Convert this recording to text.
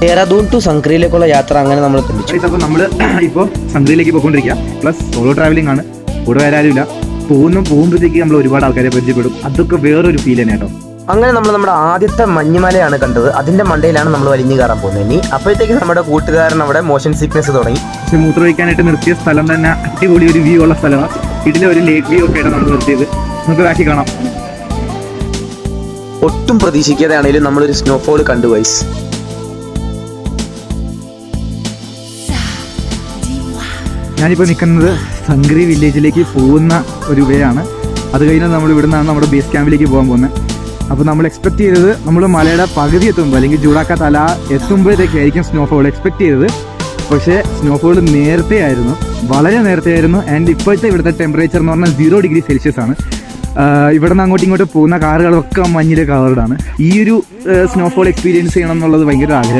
Dehradun to സംഗ്രിയിലേക്കുള്ള യാത്ര അങ്ങനെ നമ്മൾ തിരിച്ചു. അപ്പോൾ നമ്മൾ ഇപ്പോൾ സംഗ്രിയിലേക്ക് പോയിക്കൊണ്ടിരിക്കുക. പ്ലസ് സോളോ ട്രാവലിംഗ് ആണ്, കൂടെ വരാനില്ല. പോകുമ്പോഴത്തേക്ക് നമ്മൾ ഒരുപാട് ആൾക്കാരെ പരിചയപ്പെടും. അതൊക്കെ വേറൊരു ഫീൽ തന്നെ കേട്ടോ. അങ്ങനെ നമ്മൾ നമ്മുടെ ആദ്യത്തെ മഞ്ഞുമലയാണ് കണ്ടത്. അതിന്റെ മണ്ടയിലാണ് നമ്മൾ വലിഞ്ഞു കയറാൻ പോകുന്നത്. ഇനി അപ്പോഴത്തേക്ക് നമ്മുടെ കൂട്ടുകാരൻ അവിടെ മോഷൻ സിക്നസ് തുടങ്ങി. പക്ഷെ മൂത്രമൊഴിക്കാനായിട്ട് നിർത്തിയ സ്ഥലം തന്നെ അടിപൊളി ഒരു വ്യൂ ഉള്ള സ്ഥലമാണ്. ഇതിലെ ഒരു ലേക്ക് വ്യൂ ഒക്കെ ആയിട്ട് നമ്മൾ നിർത്തിയത്. നമുക്ക് ബാക്കി കാണാം. ഒട്ടും പ്രതീക്ഷിക്കാതെ ആണെങ്കിലും നമ്മളൊരു സ്നോഫോൾ കണ്ടു ഗൈസ്. ഞാനിപ്പോൾ നിൽക്കുന്നത് സംഗ്രി വില്ലേജിലേക്ക് പോകുന്ന ഒരു വേ ആണ്. അത് കഴിഞ്ഞാൽ നമ്മൾ ഇവിടെ നിന്നാണ് നമ്മുടെ ബേസ് ക്യാമ്പിലേക്ക് പോകാൻ പോകുന്നത്. അപ്പോൾ നമ്മൾ എക്സ്പെക്ട് ചെയ്തത് നമ്മൾ മലയുടെ പകുതി എത്തുമ്പോൾ അല്ലെങ്കിൽ ജൂഡാക്ക തല എത്തുമ്പോഴത്തേക്കായിരിക്കും സ്നോഫോൾ എക്സ്പെക്ട് ചെയ്തത്. പക്ഷേ സ്നോഫോൾ നേരത്തെ ആയിരുന്നു, വളരെ നേരത്തെ ആയിരുന്നു. ആൻഡ് ഇപ്പോഴത്തെ ഇവിടുത്തെ ടെമ്പറേച്ചർ എന്ന് പറഞ്ഞാൽ 0 ഡിഗ്രി സെൽഷ്യസ് ആണ്. ഇവിടെ നിന്ന് അങ്ങോട്ടും ഇങ്ങോട്ട് പോകുന്ന കാറുകളൊക്കെ മഞ്ഞിൽ കവേർഡാണ്. ഈ ഒരു സ്നോഫോൾ എക്സ്പീരിയൻസ് ചെയ്യണം എന്നുള്ളത് ഭയങ്കര ആഗ്രഹം.